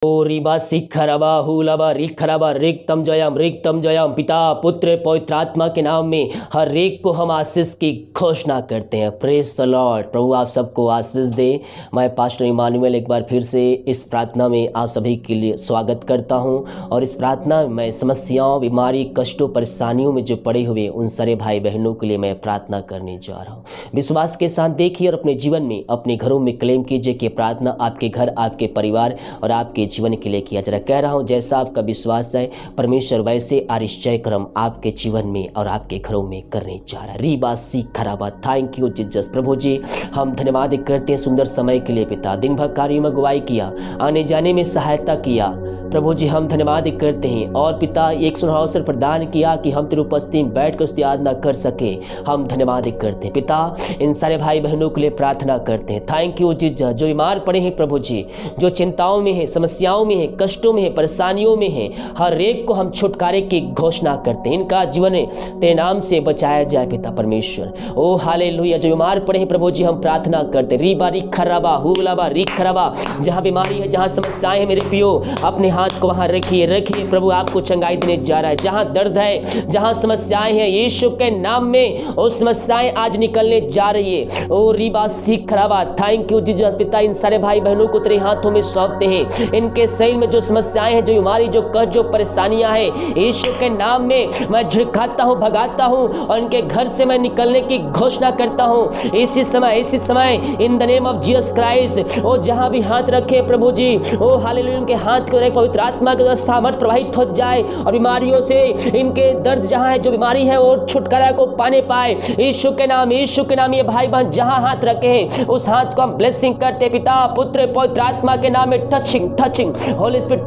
ओ रिबा सिखरबा हुलबा रिखरबा रिक्तम जयम पिता पुत्र पवित्र आत्मा के नाम में हर एक को हम आशीष की घोषणा करते हैं। Praise the Lord. प्रभु आप सबको आशीष दे। मैं पास्टर इमानुएल एक बार फिर से इस प्रार्थना में आप सभी के लिए स्वागत करता हूं और इस प्रार्थना में मैं समस्याओं, बीमारी, कष्टों, परेशानियों में जो पड़े हुए उन सारे भाई बहनों के लिए मैं प्रार्थना करने जा रहा हूँ। विश्वास के साथ देखिए और अपने जीवन में, अपने घरों में क्लेम कीजिए कि प्रार्थना आपके घर, आपके परिवार और आपके जीवन के लिए किया जा रहा है। कह रहा हूं जैसा आपका विश्वास है परमेश्वर वैसे आरिश्चय क्रम आपके जीवन में और आपके घरों में करने जा रहा है। रीबा सी खराबा। Thank you Jesus. प्रभु जी हम धन्यवाद करते हैं सुंदर समय के लिए पिता। दिन भर कार्यों में अगुवाई किया, आने जाने में सहायता किया। प्रभु जी हम धन्यवाद करते हैं और पिता एक सुनहरा अवसर प्रदान किया कि हम तेरी उपस्थिति में बैठ कर उसकी आराधना कर सके। हम धन्यवाद करते हैं पिता। इन सारे भाई बहनों के लिए प्रार्थना करते हैं। Thank you Jesus. जो बीमार पड़े हैं प्रभु जी, जो चिंताओं में है, समस्याओं में है, कष्टों में है, परेशानियों में है, हर एक को हम छुटकारे की घोषणा करते हैं। इनका जीवन तेरे नाम से बचाया जाए पिता परमेश्वर। ओ हालेलुया। जो बीमार पड़े हैं प्रभु जी हम प्रार्थना करते हैं। रीबा रिखरबा हुलबा रिखरबा। जहाँ बीमारी है, जहाँ समस्याएं हैं मेरे पियो, अपने हाथ को वहां रखिए प्रभु आपको चंगाई देने जा रहा है। जहां दर्द है, जहां समस्याएं हैं, यीशु के नाम में वो समस्याएं आज निकलने जा रही है। ओ रीबा सीख खराबा। Thank you Jesus. पिता इन सारे भाई बहनों को तेरे हाथों में सौंपते हैं। इनके शरीर में जो समस्याएं हैं, जो बीमारी, जो कष्ट, जो परेशानियां हैं, यीशु के नाम में मैं झिड़काता हूं, भगाता हूं और इनके घर से मैं निकलने की घोषणा करता हूं। इसी समय in the name of Jesus Christ. ओ जहां भी हाथ रखे प्रभु जी, ओ हालेलुया, उनके हाथ को पवित्र आत्मा के सामर्थ प्रवाहित हो जाए और बीमारियों से, इनके दर्द जहां है, जो बीमारी है वो छुटकारा को पाने पाए। यीशु के नाम ये भाई बहन जहां हाथ रखे हैं उस हाथ को हम ब्लेसिंग करते पिता पुत्र पवित्र आत्मा के नाम में। Touching holy spirit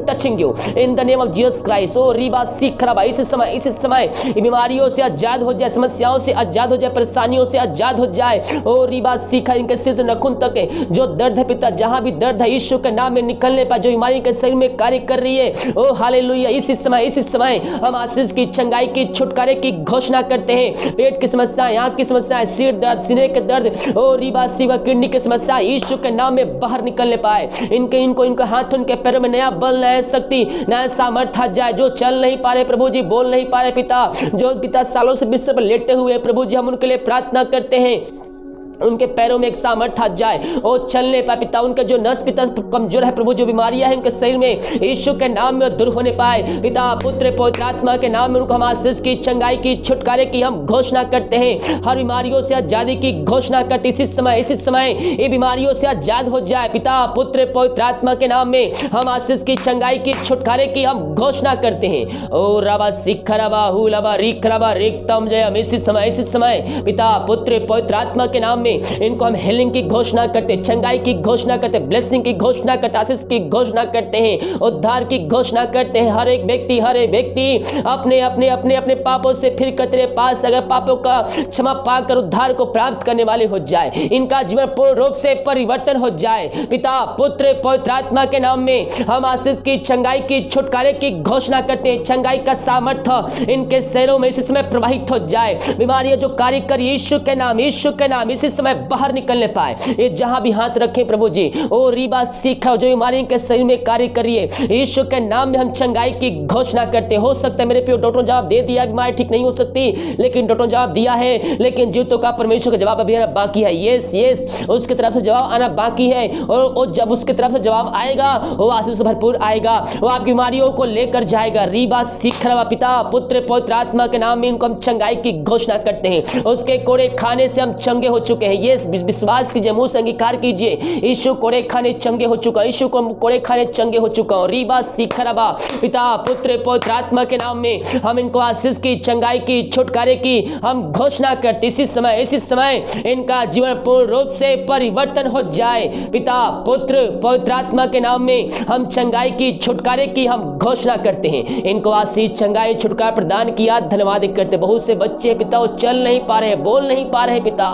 touching you in the name of Jesus Christ. ओ रीबा सीख खराबा। इस समय बीमारियों से आजाद हो जाए, समस्याओं से आजाद हो जाए, परेशानियों से आजाद हो जाए। ओ रीबा सीखा। इनके सिर से नखून तक है जो दर्द है पिता, जहां भी दर्द है यीशु के नाम में निकलने पाए। जो बीमारी के शरीर में कार्य कर रही है, ओ हालेलुया, इसी समय हम आशीष की, चंगाई की, छुटकारे की घोषणा करते हैं। पेट की समस्याएं, आंख की समस्याएं, सिर दर्द, सीने के दर्द, ओ रीबा सीवा, किडनी की समस्या यीशु के नाम में बाहर निकलने पाए। इनको हाथ, उनके पैरों में नया बल, नया शक्ति, नया सामर्थ्य आ जाए। जो चल नहीं पा रहे प्रभु जी, बोल नहीं पा रहे पिता, जो पिता सालों से बिस्तर पर लेटे हुए प्रभु जी, हम उनके लिए प्रार्थना करते हैं। उनके पैरों में एक सामर्थ्य आ जाए, वो चलने पाए पिता। उनके जो नस पिता कमजोर है प्रभु, जो बीमारियां हैं उनके शरीर में, यीशु के नाम में दूर होने पाए पिता पुत्र पवित्र आत्मा के नाम में। उनको हम आशीष की, चंगाई की, छुटकारे की हम घोषणा करते हैं। हर बीमारियों से आजादी की घोषणा करते। इसी समय ये बीमारियों से आजाद हो जाए पिता पुत्र पवित्र आत्मा के नाम में। हम आशीष की, चंगाई की, छुटकारे की हम घोषणा करते हैं। ओ रबा सिखरबा हुलबा रिखरबा रिक्तम जयम। इसी समय पिता पुत्र पवित्र आत्मा के नाम, इनको हम हीलिंग की घोषणा करते, चंगाई की घोषणा करते, ब्लेसिंग की घोषणा करते, आशीष की घोषणा करते हैं, उद्धार की घोषणा करते हैं। हर एक व्यक्ति अपने पापों से फिर कर तेरे पास अगर पापों का क्षमा पाकर उद्धार को प्राप्त करने वाले हो जाए, इनका जीवन पूर्ण रूप से परिवर्तन हो जाए पिता पुत्र पवित्र आत्मा के नाम में। हम आशीष की, चंगाई की, छुटकारे की घोषणा करते हैं। चंगाई का सामर्थ्य इनके शरीरों में इसी समय प्रवाहित हो जाए। बीमारियां जो कार्य कर यीशु के नाम इसी समय बाहर निकलने पाए। ये जहां भी हाथ रखे प्रभु जी, ओ रीबा सीखा, जो बीमारी के शरीर में कार्य करिए यीशु के नाम में। हम चंगाई की घोषणा करते। हो सकता है मेरे प्रिय डॉक्टर ने जवाब दे दिया, बीमारी ठीक नहीं हो सकती, लेकिन डॉक्टर ने जवाब दिया है, लेकिन जीवितों का परमेश्वर का जवाब अभी आना बाकी है। यस उसकी तरफ से जवाब आना बाकी है और जब उसकी तरफ से जवाब आएगा वो आशीष से भरपूर आएगा, वो आपकी बीमारियों को लेकर जाएगा। रीबा सीखा पिता पुत्र पवित्र आत्मा के नाम में इनको हम चंगाई की घोषणा करते हैं। उसके कोड़े खाने से हम चंगे हो चुके हैं। ये विश्वास कीजिए, मुंह से अंगीकार कीजिए, यीशु कोड़े खाने चंगे हो चुका, यीशु को कोड़े खाने चंगे हो चुका हूं। रीबा सीखरबा पिता पुत्र पवित्र आत्मा के नाम में हम इनको आशीष की, चंगाई की, छुटकारे की हम घोषणा करते। इसी समय इनका जीवन पूर्ण रूप से परिवर्तन हो जाए पिता पुत्र पवित्र आत्मा के नाम में। हम चंगाई की, छुटकारे की हम घोषणा करते हैं। इनको आशीष, चंगाई, छुटकारा प्रदान किया, धन्यवाद करते। बहुत से बच्चे पिता वो चल नहीं पा रहे, बोल नहीं पा रहे पिता,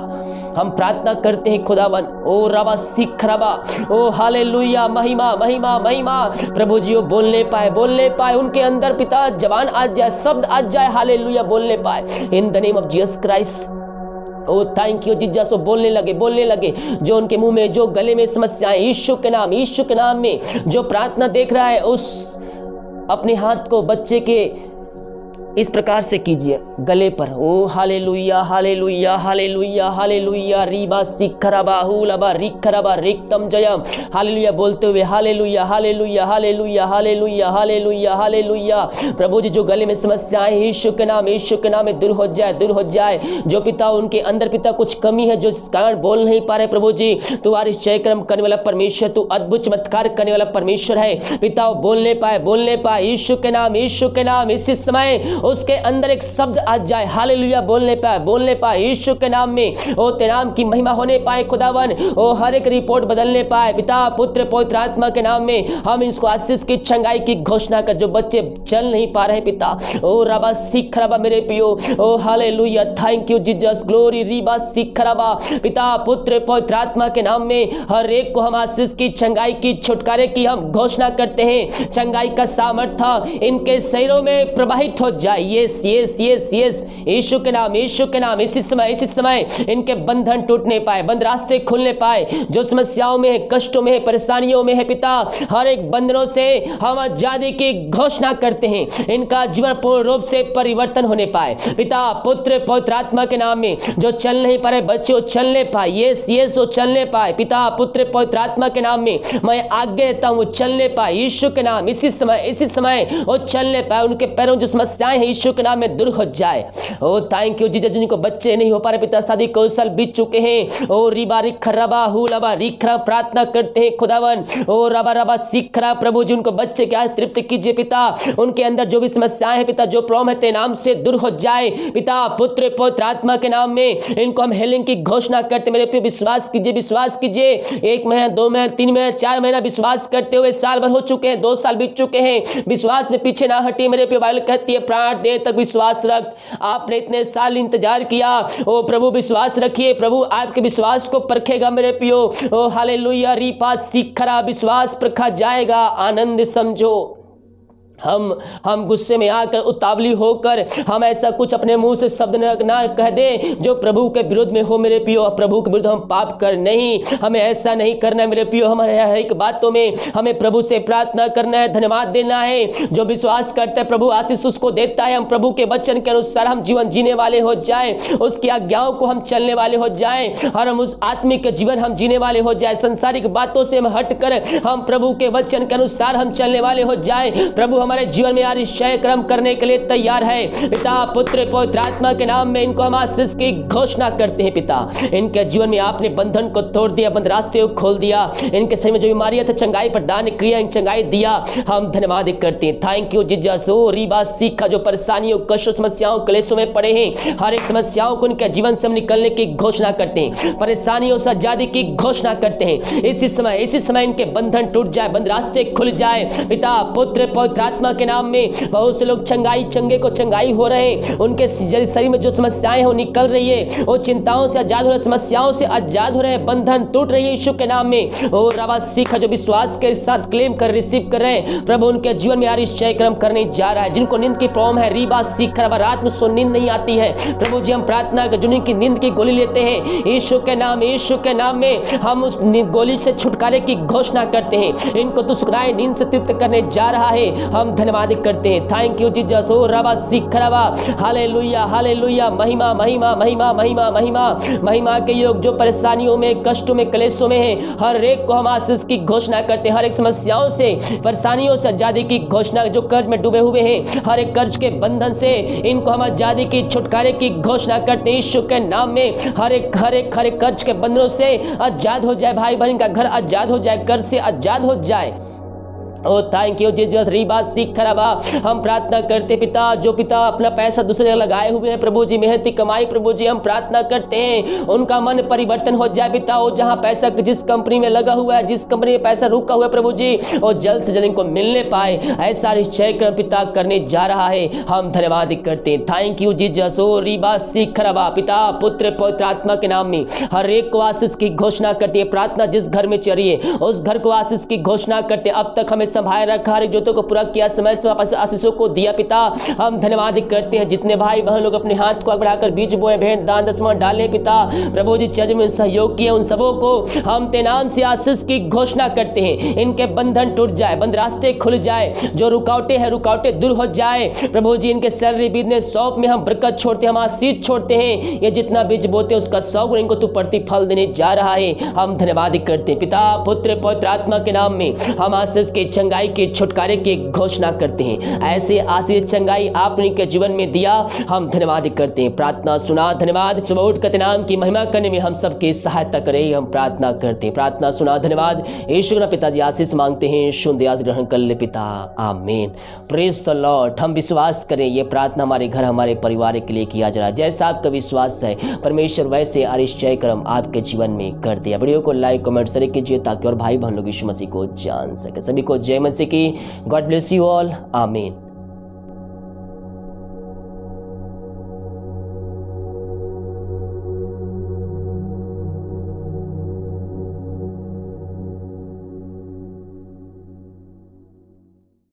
हम प्रार्थना करते हैं खुदावन। ओ रबा सिखरबा, ओ हालेलुया, महिमा महिमा महिमा। प्रभु जी वो बोलने पाए उनके अंदर पिता जवान आ जाए, शब्द आ जाए, हालेलुया बोलने पाए in the name of Jesus Christ. Oh thank you Jesus. वो बोलने लगे जो उनके मुंह में, जो गले में समस्याएं, यीशु के नाम में जो प्रार्थना देख रहा है, उस अपने हाथ को बच्चे के इस प्रकार से कीजिए गले पर। ओ हालेलुया हालेलुया हालेलुया हालेलुया रीबा सिखरबा हुलबा रिखरबा रिक्तम जयम। हालेलुया बोलते हुए hallelujah hallelujah hallelujah hallelujah hallelujah hallelujah. प्रभु जी जो गले में समस्याएं यीशु के नाम में दूर हो जाए। जो पिता उनके अंदर पिता कुछ कमी है, जो इस कारण बोल नहीं पा रहे, प्रभु जी तू आश्चर्य कर्म करने वाला परमेश्वर, तू अद्भुत चमत्कार करने वाला परमेश्वर है पिता। वो बोलने पाए यीशु के नाम इसी समय उसके अंदर एक शब्द आ जाए। हालेलुया बोलने पाए यीशु के नाम में। ओ तेरे नाम की महिमा होने पाए खुदावन। ओ हर एक रिपोर्ट बदलने पाए पिता, पुत्र पवित्र आत्मा के नाम में। हम इसको आशीष की चंगाई की घोषणा कर, जो बच्चे चल नहीं पा रहे पिता। ओ रबा सीख रबा मेरे पियो। ओ hallelujah thank you Jesus glory रीबा सीख रबा पिता, पुत्र पवित्र आत्मा के नाम में हर एक को हम आशीष की चंगाई की छुटकारे की हम घोषणा करते हैं। चंगाई का सामर्थ्य इनके शरीरों में प्रवाहित हो जाए। यस यीशु के नाम इसी समय इनके बंधन टूटने पाए, बंद रास्ते खुलने पाए। जो समस्याओं में है, कष्टों में है, परेशानियों में है पिता, हर एक बंधनों से हम आजादी की घोषणा करते हैं। इनका जीवन पूर्ण रूप से परिवर्तन होने पाए पिता, पुत्र पवित्र आत्मा के नाम में। जो चल नहीं पा रहे बच्चे, वो चलने पाए। यस वो चलने पाए पिता, पुत्र पवित्र आत्मा के नाम में। मैं आज्ञा देता हूँ वो चलने पाए यीशु के नाम इसी समय वो चलने पाए। उनके पैरों जो समस्याएं हैं यीशु के नाम में दूर हो जाए। ओ थैंक यू जीसस। जिनको बच्चे नहीं हो पा रहे पिता, शादी को साल बीत चुके हैं, ओ रिबा रिखरबा हुलबा रिखरा प्रार्थना करते हैं खुदावन। ओ रबा रबा सिखरा प्रभु जी उनको बच्चे के आज तृप्त कीजिए पिता। उनके अंदर जो भी समस्याएं हैं पिता, जो प्रॉब्लम है तेरे नाम से दूर हो जाए पिता, पुत्र पवित्र आत्मा के नाम में। इनको हम हीलिंग की घोषणा करते। मेरे पे विश्वास कीजिए। 1 महीना 2 महीना 3 महीना 4 महीना विश्वास करते हुए साल भर हो चुके हैं, 2 साल बीत चुके हैं। विश्वास में पीछे ना हटिए। मेरे पे बाइबल कहती है प्राण देर तक विश्वास रख। आपने इतने साल इंतजार किया, ओ प्रभु विश्वास रखिए, प्रभु आपके विश्वास को परखेगा मेरे पियो। ओ हालेलुया रीपा सीखरा विश्वास परखा जाएगा। आनंद समझो। हम गुस्से में आकर, उतावली होकर हम ऐसा कुछ अपने मुंह से शब्द ना कह दे जो प्रभु के विरुद्ध में हो मेरे पियो। प्रभु के विरुद्ध हम पाप कर नहीं, हमें ऐसा नहीं करना है मेरे पियो। हमारे हर एक बातों में हमें प्रभु से प्रार्थना करना है, धन्यवाद देना है। जो विश्वास करता है प्रभु आशीष उसको देता है। हम प्रभु के वचन के अनुसार हम जीवन जीने वाले हो जाए, उसकी आज्ञाओं को हम चलने वाले हो जाए, और हम उस आत्मिक जीवन हम जीने वाले हो जाए। संसारिक बातों से हम हटकर हम प्रभु के वचन के अनुसार हम चलने वाले हो जाए। प्रभु हमारे जीवन में आश्चर्य कर्म करने के लिए तैयार है पिता, पुत्र पवित्र आत्मा के नाम में। इनको हम आशीष की घोषणा करते हैं पिता। इनके जीवन में आपने बंधन को तोड़ दिया, बंद रास्ते को खोल दिया। इनके शरीर में जो बीमारियां थी चंगाई प्रदान किया, चंगाई दिया। हम धन्यवाद करते हैं। Thank you Jesus. ओ रीबा सीखा जो परेशानियों, कष्टों, समस्याओं, क्लेशों में पड़े हैं, हर एक समस्याओं को इनके जीवन से हम निकलने की घोषणा करते हैं। परेशानियों से आजादी की घोषणा करते हैं। इसी समय इनके बंधन टूट जाए, बंद रास्ते खुल जाए पिता, पुत्र पवित्र आत्मा के नाम में। बहुत से लोग चंगे को चंगाई हो रहे हैं। उनके शरीर में जो समस्याएं हैं वो निकल रही है। वो चिंताओं से आजाद हो रहे, समस्याओं से आजाद हो रहे हैं, बंधन टूट रही है यीशु के नाम में। ओ रवा सीखा जो विश्वास के साथ क्लेम कर रिसीव कर रहे हैं प्रभु, उनके जीवन में आश्चर्य कर्म करने जा रहा है। जिनको नींद की प्रॉब्लम है, रीबा सीख रहा, रात में सो नींद नहीं आती है प्रभु जी, हम प्रार्थना कर जिनकी नींद की गोली लेते हैं यीशु के नाम में हम उस गोली से छुटकारे की घोषणा करते हैं। इनको दुष्कराए नींद से तृप्त करने जा रहा है। हम धन्यवाद करते हैं। Thank you Jesus. ओ रबा सीख रबा हालेलुया हालेलुया। महिमा महिमा महिमा महिमा महिमा महिमा के योग जो परेशानियों में, कष्टों में, क्लेशों में है, हर एक को हम आशीष की घोषणा करते हैं। हर एक समस्याओं से, परेशानियों से आजादी की घोषणा। जो कर्ज में डूबे हुए हैं, हर एक कर्ज के बंधन से इनको हम आजादी की, छुटकारे की घोषणा करते हैं यीशु के नाम में। हर एक कर्ज के बंधनों से आजाद हो जाए। भाई बहन का घर आजाद हो जाए, कर्ज से आजाद हो जाए। ओ थैंक यू जीसस। रीबा सीख रबा हम प्रार्थना करते पिता, जो पिता अपना पैसा दूसरे जगह लगाए हुए हैं प्रभु जी, मेहनती कमाई प्रभु जी, हम प्रार्थना करते हैं उनका मन परिवर्तन हो जाए पिता। वो जहां पैसा जिस कंपनी में लगा हुआ है, जिस कंपनी में पैसा रुका हुआ है प्रभु जी, वो जल्द से जल्द इनको मिलने पाए। ऐसा निश्चय कर्म पिता करने जा रहा है। हम धन्यवाद करते हैं। Thank you Jesus. ओ रीबा सीख रबा पिता, पुत्र पवित्र आत्मा के नाम में हर एक को आशीष की घोषणा करती है। प्रार्थना जिस घर में चली है उस घर को आशीष की घोषणा करते। अब तक हमें संभाल रखा, हर जोतों को पूरा किया, समय से वापस आशीषों को दिया पिता। हम धन्यवाद करते हैं जितने भाई बहन लोग अपने हाथ को आगे बढ़ाकर बीज बोए, भेंट दान दसवां डाले पिता, प्रभु जी चर्च में सहयोग किए, उन सबों को हम तेरे नाम से आशीष की घोषणा करते हैं। इनके बंधन टूट जाए, बंद रास्ते खुल जाए, जो रुकावटें हैं रुकावटें दूर हो जाए। प्रभु जी इनके सैलरी बिजनेस शॉप में हम बरकत छोड़ते हैं, हम आशीष छोड़ते हैं। ये जितना बीज बोते हैं उसका 100 गुना इनको तू प्रतिफल देने जा रहा है। हम धन्यवाद करते हैं पिता, पुत्र पवित्र आत्मा के नाम में हम आशीष के, चंगाई के, छुटकारे की घोषणा करते हैं। ऐसे आशीष चंगाई आपने के जीवन में दिया, हम धन्यवाद करते हैं। प्रार्थना सुना, धन्यवाद। सुबह उठ कर नाम की महिमा करने में हम सबकी सहायता करें, हम प्रार्थना करते हैं। प्रार्थना सुना, धन्यवाद। यीशु के पिताजी आशीष मांगते हैं, शुद्ध आशीष ग्रहण कर ले पिता, आमीन। Praise the Lord. हम विश्वास करें ये प्रार्थना हमारे घर, हमारे परिवार के लिए किया जा रहा है। जैसा आपका विश्वास है परमेश्वर वैसे आश्चर्य कर्म आपके जीवन में कर दिया। वीडियो को लाइक कमेंट शेयर कीजिए ताकि और भाई बहन लोग यीशु मसीह को जान सके। सभी को जय मसीह की। गॉड ब्लेस यू ऑल, आमीन।